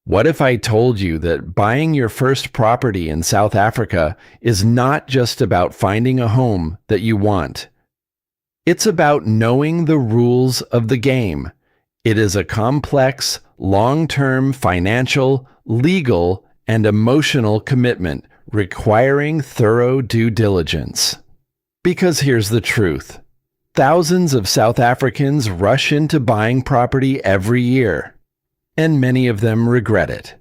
What if I told you that buying your first property in South Africa is not just about finding a home that you want? It's about knowing the rules of the game. It is a complex, long-term financial, legal, and emotional commitment requiring thorough due diligence. Because here's the truth. Thousands of South Africans rush into buying property every year, and many of them regret it.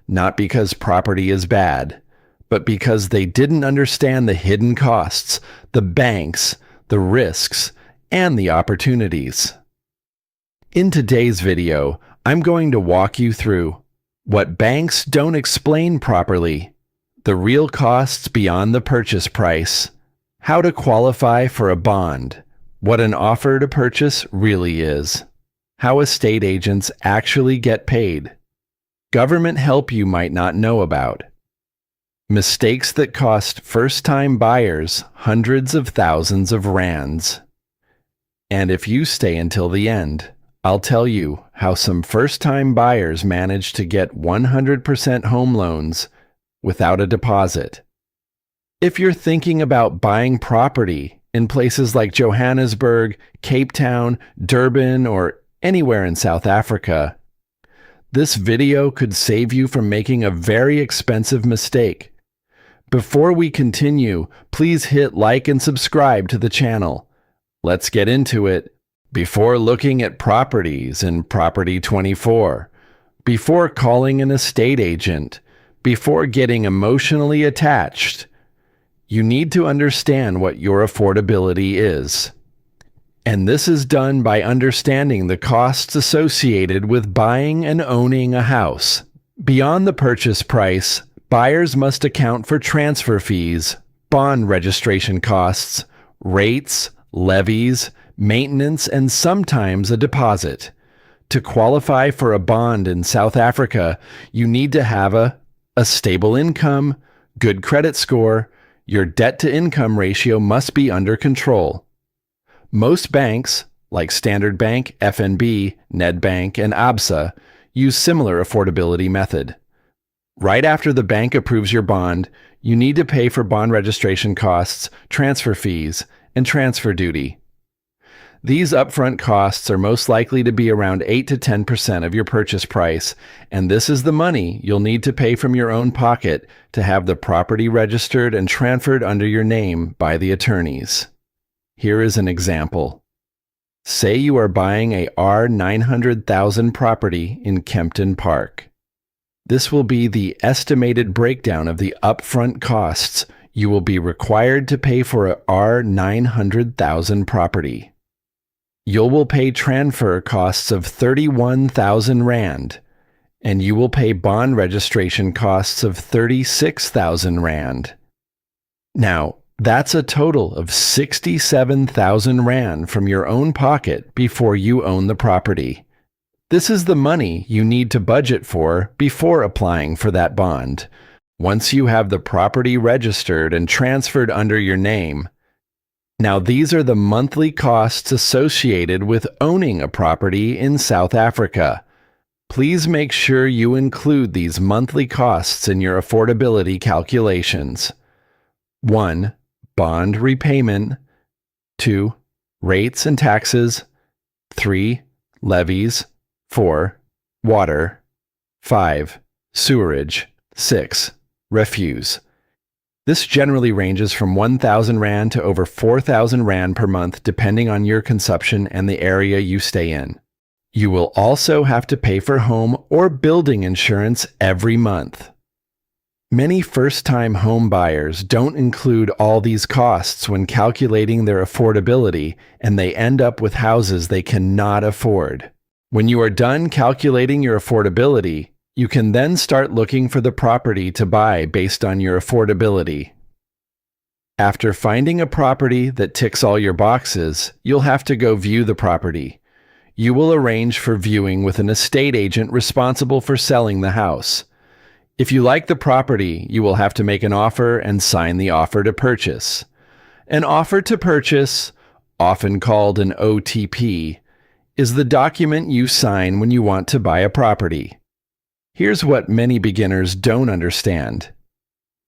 Not because property is bad, but because they didn't understand the hidden costs, the banks, the risks, and the opportunities. In today's video, I'm going to walk you through what banks don't explain properly, the real costs beyond the purchase price, how to qualify for a bond, what an offer to purchase really is, how estate agents actually get paid, government help you might not know about, mistakes that cost first-time buyers hundreds of thousands of rands. And if you stay until the end, I'll tell you how some first-time buyers manage to get 100% home loans without a deposit. If you're thinking about buying property in places like Johannesburg, Cape Town, Durban, or anywhere in South Africa, this video could save you from making a very expensive mistake. Before we continue, please hit like and subscribe to the channel. Let's get into it. Before looking at properties in Property 24, before calling an estate agent, before getting emotionally attached, you need to understand what your affordability is. And this is done by understanding the costs associated with buying and owning a house. Beyond the purchase price, buyers must account for transfer fees, bond registration costs, rates, levies, maintenance, and sometimes a deposit. To qualify for a bond in South Africa, you need to have a stable income, good credit score. Your debt-to-income ratio must be under control. Most banks, like Standard Bank, FNB, Nedbank, and ABSA, use similar affordability method. Right after the bank approves your bond, you need to pay for bond registration costs, transfer fees, and transfer duty. These upfront costs are most likely to be around 8 to 10% of your purchase price, and this is the money you'll need to pay from your own pocket to have the property registered and transferred under your name by the attorneys. Here is an example. Say you are buying a R900,000 property in Kempton Park. This will be the estimated breakdown of the upfront costs you will be required to pay for a R900,000 property. You will pay transfer costs of 31,000 Rand, and you will pay bond registration costs of 36,000 Rand. Now, that's a total of 67,000 Rand from your own pocket before you own the property. This is the money you need to budget for before applying for that bond. Once you have the property registered and transferred under your name, now these are the monthly costs associated with owning a property in South Africa. Please make sure you include these monthly costs in your affordability calculations. 1. Bond repayment. 2. Rates and taxes. 3. Levies. 4. Water. 5. Sewerage. 6. Refuse. This generally ranges from 1,000 Rand to over 4,000 Rand per month depending on your consumption and the area you stay in. You will also have to pay for home or building insurance every month. Many first-time home buyers don't include all these costs when calculating their affordability, and they end up with houses they cannot afford. When you are done calculating your affordability, you can then start looking for the property to buy based on your affordability. After finding a property that ticks all your boxes, you'll have to go view the property. You will arrange for viewing with an estate agent responsible for selling the house. If you like the property, you will have to make an offer and sign the offer to purchase. An offer to purchase, often called an OTP, is the document you sign when you want to buy a property. Here's what many beginners don't understand.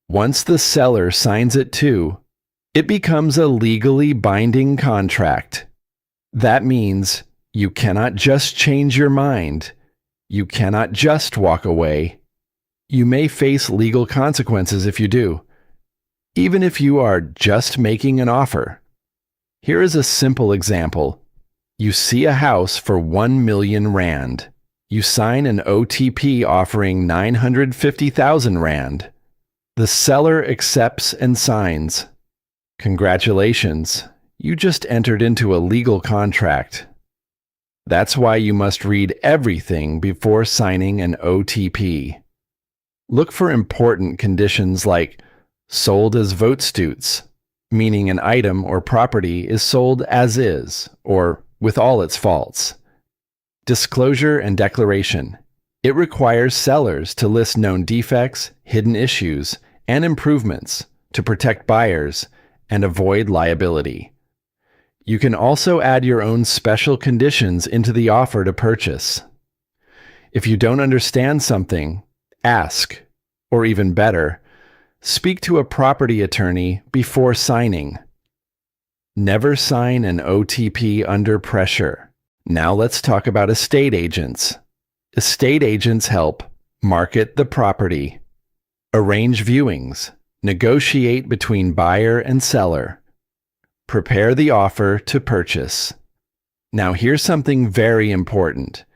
Once the seller signs it too, it becomes a legally binding contract. That means you cannot just change your mind. You cannot just walk away. You may face legal consequences if you do, even if you are just making an offer. Here is a simple example. You see a house for 1 million rand. You sign an OTP offering 950,000 rand. The seller accepts and signs. Congratulations, you just entered into a legal contract. That's why you must read everything before signing an OTP. Look for important conditions like sold as Votstoots, meaning an item or property is sold as is, or with all its faults. Disclosure and declaration. It requires sellers to list known defects, hidden issues, and improvements to protect buyers and avoid liability. You can also add your own special conditions into the offer to purchase. If you don't understand something, ask, or even better, speak to a property attorney before signing. Never sign an OTP under pressure. Now let's talk about estate agents. Estate agents help market the property, arrange viewings, negotiate between buyer and seller, prepare the offer to purchase. Now here's something very important.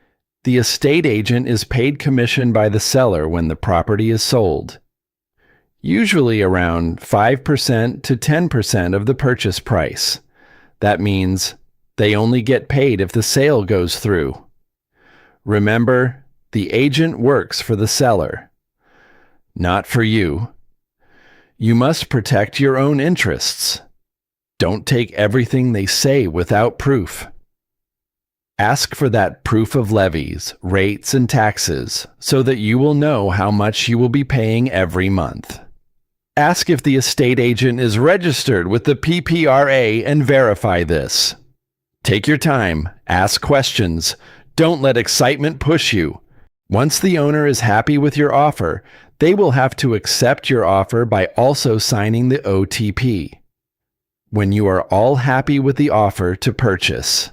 The estate agent is paid commission by the seller when the property is sold, usually around 5% to 10% of the purchase price. That means they only get paid if the sale goes through. Remember, the agent works for the seller, not for you. You must protect your own interests. Don't take everything they say without proof. Ask for that proof of levies, rates, and taxes so that you will know how much you will be paying every month. Ask if the estate agent is registered with the PPRA and verify this. Take your time, ask questions. Don't let excitement push you. Once the owner is happy with your offer, they will have to accept your offer by also signing the OTP. When you are all happy with the offer to purchase,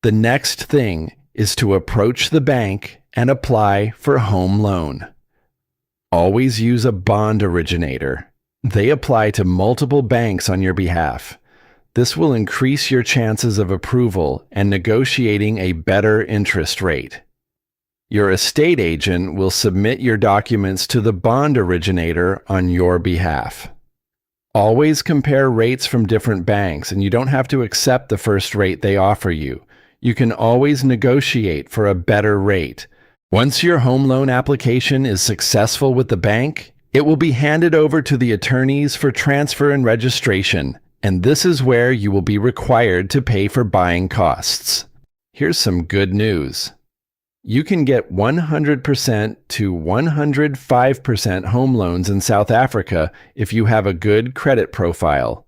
the next thing is to approach the bank and apply for home loan. Always use a bond originator. They apply to multiple banks on your behalf. This will increase your chances of approval and negotiating a better interest rate. Your estate agent will submit your documents to the bond originator on your behalf. Always compare rates from different banks, and you don't have to accept the first rate they offer you. You can always negotiate for a better rate. Once your home loan application is successful with the bank, it will be handed over to the attorneys for transfer and registration, and this is where you will be required to pay for buying costs. Here's some good news. You can get 100% to 105% home loans in South Africa if you have a good credit profile.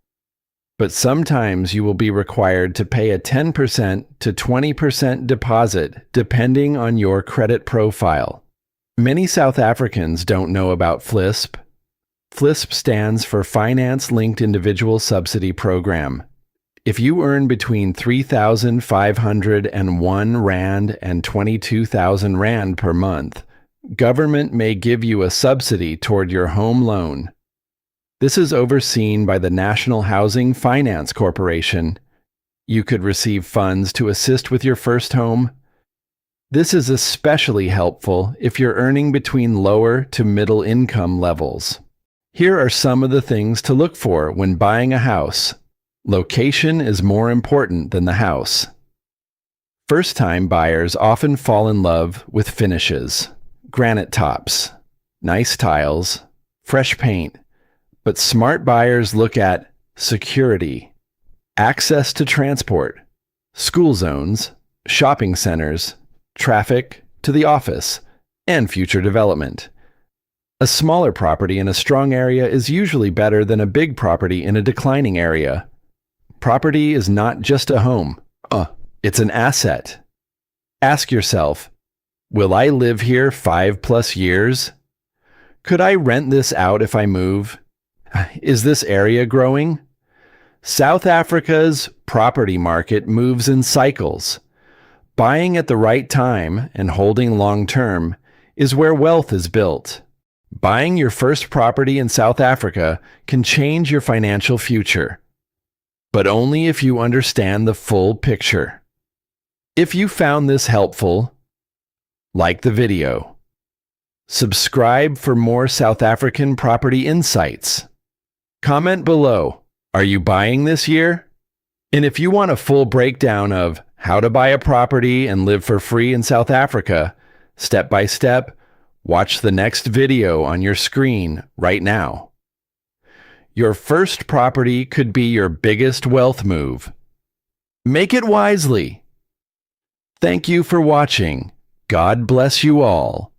But sometimes you will be required to pay a 10% to 20% deposit depending on your credit profile. Many South Africans don't know about FLISP. FLISP stands for Finance Linked Individual Subsidy Program. If you earn between 3,501 Rand and 22,000 Rand per month, government may give you a subsidy toward your home loan. This is overseen by the National Housing Finance Corporation. You could receive funds to assist with your first home. This is especially helpful if you're earning between lower to middle income levels. Here are some of the things to look for when buying a house. Location is more important than the house. First-time buyers often fall in love with finishes, granite tops, nice tiles, fresh paint, but smart buyers look at security, access to transport, school zones, shopping centers, traffic to the office, and future development. A smaller property in a strong area is usually better than a big property in a declining area. Property is not just a home. It's an asset. Ask yourself, Will I live here 5+ years? Could I rent this out if I move? Is this area growing? South Africa's property market moves in cycles. Buying at the right time and holding long term is where wealth is built. Buying your first property in South Africa can change your financial future, but only if you understand the full picture. If you found this helpful, like the video. Subscribe for more South African property insights. Comment below, are you buying this year? And if you want a full breakdown of how to buy a property and live for free in South Africa, step by step, watch the next video on your screen right now. Your first property could be your biggest wealth move. Make it wisely. Thank you for watching. God bless you all.